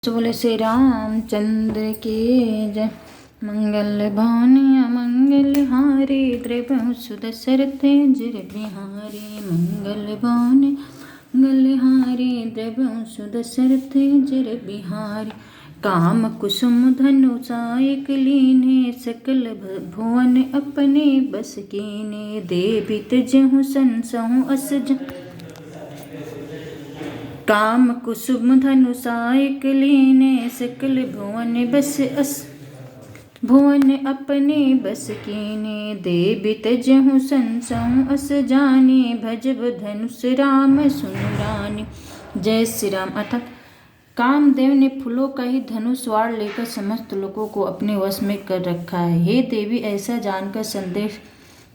बोले श्री रामचंद्र की जय। मंगल भानिया मंगल हारी द्रव्य सुदशरथ जर बिहारी। मंगल भानि मंगल हारी द्रव्य सुदशरथ जर बिहारी। काम कुसुम धनु सायक लीने सकल भुवन अपने बस कीने। देवी तजहु संसहु असज काम कुसुम धनु सायक लीने सकल भुवन बस अस भुवन अपने बस कीने। देवी तजहु संसहु अस जाने भजब धनुष राम सुनु रानी। जय श्री राम। अर्थात कामदेव ने फूलों का ही धनुष वार लेकर समस्त लोगों को अपने वश में कर रखा है। हे देवी, ऐसा जानकर संदेश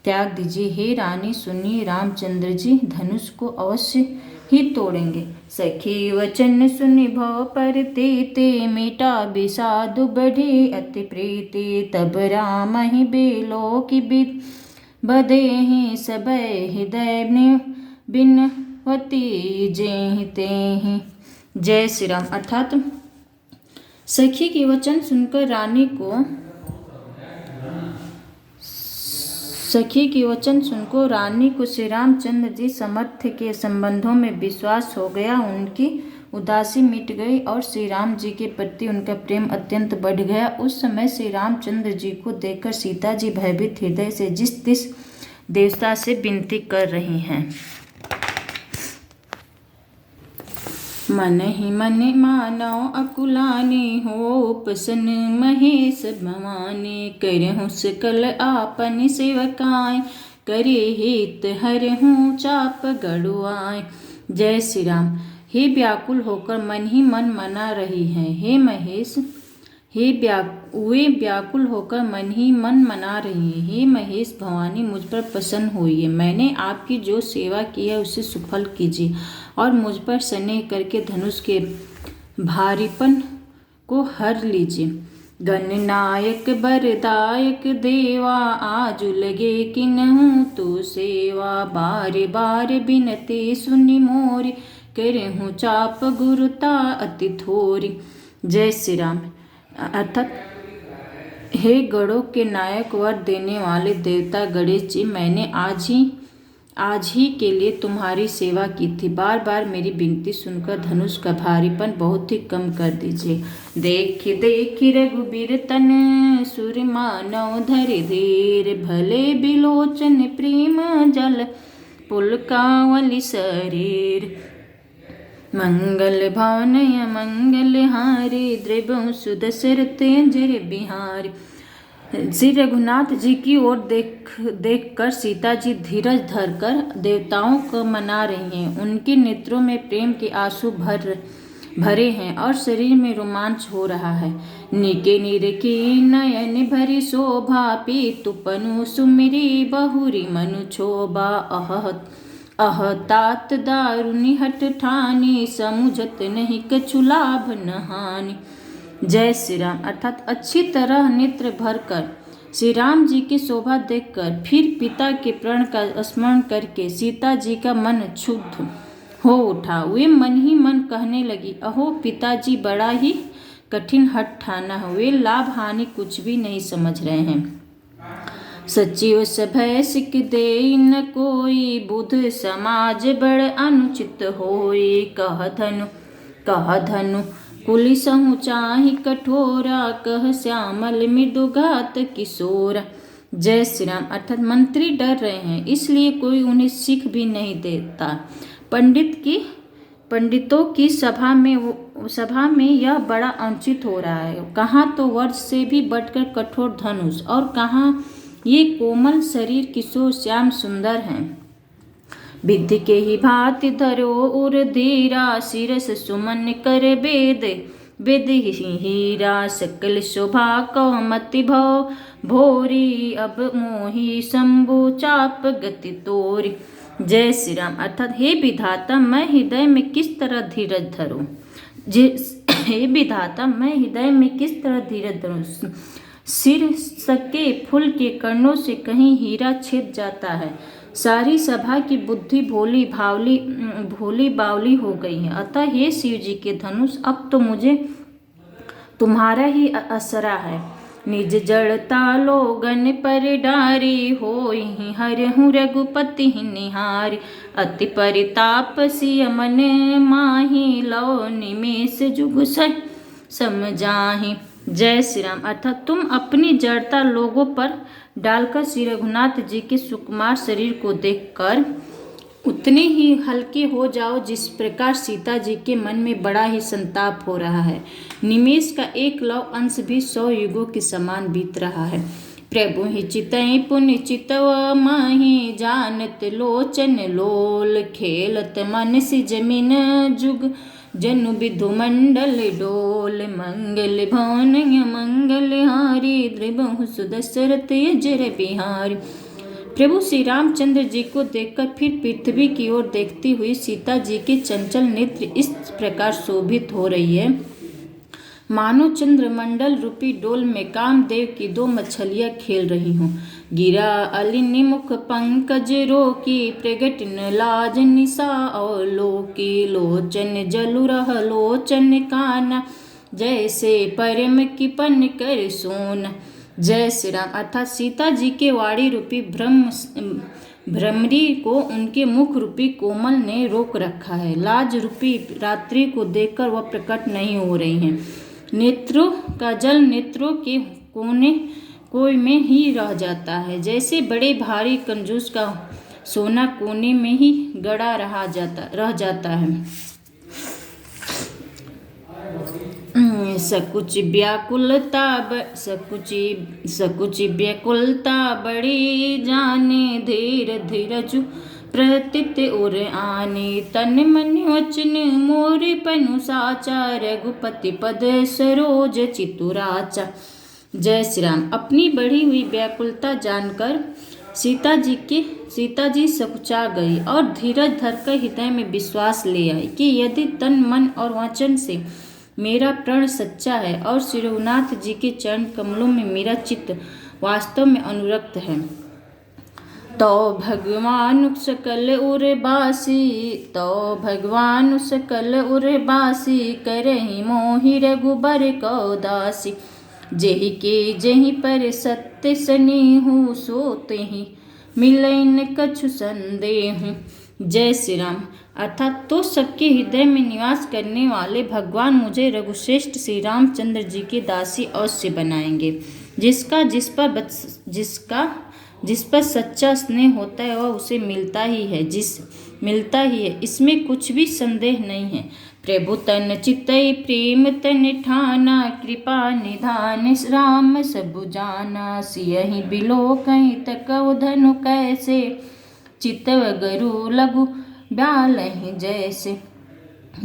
त्याग दीजिए। हे रानी सुनिए, रामचंद्र जी धनुष को अवश्य ही तोड़ेंगे। सखी वचन सुनि भव परते ते मीटा बिसाधु बढ़े अति प्रीति। तब राम ही बेलो की बिद बदे ही सब हृदय बिनवती जेहि तेहि। जय श्री राम। अर्थात सखी के वचन सुनकर रानी को श्री रामचंद्र जी समर्थ के संबंधों में विश्वास हो गया। उनकी उदासी मिट गई और श्री राम जी के प्रति उनका प्रेम अत्यंत बढ़ गया। उस समय श्री रामचंद्र जी को देखकर सीता जी भयभीत हृदय से जिस तिस देवता से विनती कर रही हैं। मन ही मन मानव अकुलानी हो प्रसन्न महेश भवानी। करहु सकल आपन सेवकाय करे हित हरहु चाप गढ़ुआय। जय श्री राम। हे व्याकुल होकर मन ही मन मना रही हैं। हे महेश, वे व्याकुल होकर मन ही मन मना रही हैं। हे महेश भवानी, मुझ पर प्रसन्न होइए। मैंने आपकी जो सेवा की है उसे सुफल कीजिए और मुझ पर स्नेह करके धनुष के भारीपन को हर लीजिए। गणनायक बरदायक देवा आजु लगे किन्हु तू सेवा। बार बार बिनती सुनि मोरी करहु चाप गुरुता अति थोरी। जय श्री राम। अर्थात हे गणों के नायक वर देने वाले देवता गणेश जी, मैंने आज ही के लिए तुम्हारी सेवा की थी। बार बार मेरी विनती सुनकर धनुष का भारीपन बहुत ही कम कर दीजिए। देखि देखि रघुबीर तन सुर मानव धरि धीर। भले बिलोचन प्रेम जल पुलकावली शरीर। मंगल भानय मंगल हारी द्रव्य सुदशरथ जर बिहारी। श्री रघुनाथ जी की ओर देख कर सीता जी धीरज धरकर देवताओं को मना रही हैं। उनके नेत्रों में प्रेम के आंसू भरे हैं और शरीर में रोमांच हो रहा है। निके निरखी नयन भरी शोभा पीतुपनु सुमिरी बहुरी मनु क्षोभा। तात दारुनि हठ ठानी समुझत नहीं कछु लाभ नहानी। जय श्री राम। अर्थात अच्छी तरह नेत्र भर कर श्री राम जी की शोभा देखकर फिर पिता के प्रण का स्मरण करके सीता जी का मन क्षुब्ध हो उठा। वे मन ही मन कहने लगी, अहो पिताजी बड़ा ही कठिन हठ ठाना है। वे लाभ हानि कुछ भी नहीं समझ रहे हैं। सचिव सभय सिक दे न कोई बुध समाज बड़ अनुचित होई। कह धनु कुलिसहु चाहि कठोरा कह श्यामल मृदुघात किशोरा। जय श्री राम। अर्थात मंत्री डर रहे हैं, इसलिए कोई उन्हें सीख भी नहीं देता। पंडितों की सभा में यह बड़ा अनुचित हो रहा है। कहाँ तो वर्ष से भी बढ़कर कठोर धनुष और कहाँ ये कोमल शरीर किशोर श्याम सुंदर हैं। विधि के ही भांति धरो उर धीरा शिरस सुमन कर वेद हीरा। सकल शोभा कौमति भव भोरी अब मोही शंभु चाप गति तोरी। जय श्री राम। अर्थात हे विधाता, मैं हृदय में किस तरह धीरज धरूं। हे विधाता, मैं हृदय में किस तरह धीरज धरूं। सिर सके फूल के कर्णों से कहीं हीरा छिद जाता है। सारी सभा की बुद्धि भोली बावली हो गई है। अतः हे शिव जी के धनुष, अब तो मुझे तुम्हारा ही असरा है। निज जड़ता लोगन पर डारी, होई हरहु रघुपति निहारी। अति परिताप सिय मन माही, लो निमेष जुग समझाही। जय श्री राम। अर्थात तुम अपनी जड़ता लोगों पर डालकर श्री रघुनाथ जी के सुकुमार शरीर को देखकर उतने ही हल्के हो जाओ जिस प्रकार सीता जी के मन में बड़ा ही संताप हो रहा है। निमेष का एक लव अंश भी 100 युगों के समान बीत रहा है। प्रभु ही चितई पुनि चितव माही, जानत लोचन लोल खेलत मन सी जमीन जुग। जनु विधु मंडल डोल, मंगल भवन मंगल हारी। द्रिबहु सुदशरथ अजर बिहारी। प्रभु श्री रामचंद्र जी को देखकर फिर पृथ्वी की ओर देखती हुई सीता जी के चंचल नेत्र इस प्रकार शोभित हो रही है, मानो चंद्रमंडल रूपी डोल में कामदेव की 2 मछलियां खेल रही हों। गिरा अलिनि मुख पंकज रोकी, प्रगट न लाज निशा अवलोकी। लोचन जलु रह लोचन काना, जैसे परम किपन कर सोना। जय श्री राम। अर्थात सीता जी के वाणी रूपी भ्रमरी को उनके मुख रूपी कोमल ने रोक रखा है। लाज रूपी रात्रि को देखकर वह प्रकट नहीं हो रही हैं। नेत्रों का जल नेत्रों के कोई में ही रह जाता है, जैसे बड़े भारी कंजूस का सोना कोने में ही गड़ा रह जाता है। सकुच व्याकुलता बड़ी जाने, धीर धीरजु प्रतीत उर आने। तन मन वचन मोर पनु साचा, रघुपति पद सरोज चितुराचा। जय श्री राम। अपनी बढ़ी हुई व्याकुलता जानकर सीता जी सकुचा गई और धीरज धरकर हृदय में विश्वास ले आई कि यदि तन मन और वचन से मेरा प्रण सच्चा है और श्री रघुनाथ जी के चरण कमलों में मेरा चित्त वास्तव में अनुरक्त है, तो भगवान सकल उर्बासी करहि मोहि रघुबर को दासी। जेहि पर सत्य सनीहु, सोते ही मिलन कछु संदेहु। जय श्री राम। अर्थात तो सबके हृदय में निवास करने वाले भगवान मुझे रघुश्रेष्ठ श्री रामचंद्र जी के दासी अवश्य बनाएंगे। जिस पर सच्चा स्नेह होता है वह उसे मिलता ही है, इसमें कुछ भी संदेह नहीं है। प्रभु तन चितई प्रेम तन ठाना, कृपा निधान राम सबु जाना। सियहि बिलोकहि तकउ धनु कैसे, चितव गरु लघु ब्यालहि जैसे।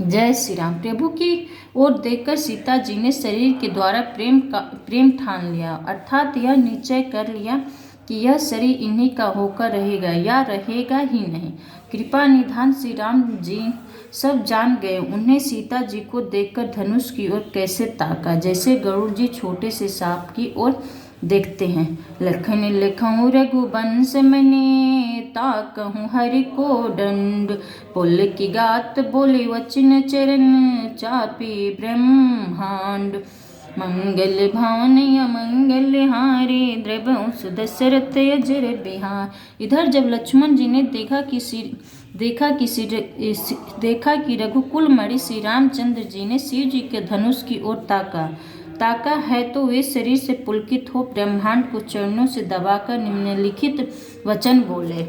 जय श्री राम। प्रभु की ओर देखकर सीता जी ने शरीर के द्वारा प्रेम ठान लिया, अर्थात यह निश्चय कर लिया कि यह शरीर इन्हीं का होकर रहेगा या रहेगा ही नहीं। कृपा निधान श्री राम जी सब जान गए। उन्हें सीता जी को देखकर धनुष की ओर कैसे ताका, जैसे गरुड़ जी छोटे से सांप की ओर देखते हैं। लखन लखऊँ रघुवंश मने, ताकहूँ हरि को दंड। पुल की गात बोले वचन चरण, चापी ब्रह्मांड। मंगल भावन अमंगल हारे, द्रवहु सुदशरथ अजर बिहार। इधर जब लक्ष्मण जी ने देखा कि रघुकुल मणि श्री रामचंद्र जी ने शिव जी के धनुष की ओर ताका है, तो वे शरीर से पुलकित हो ब्रह्मांड को चरणों से दबाकर निम्नलिखित वचन बोले।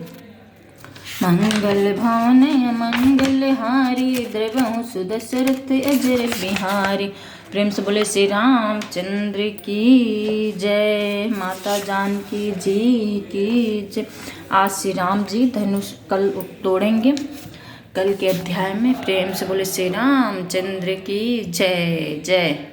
मंगल भावन अमंगल हारी, द्रवहु सुदशरथ अजर बिहारी। प्रेम से बोले श्री रामचंद्र की जय, माता जानकी जी की जय। आज श्री राम जी धनुष कल तोड़ेंगे कल के अध्याय में। प्रेम से बोले श्री रामचंद्र की जय जय।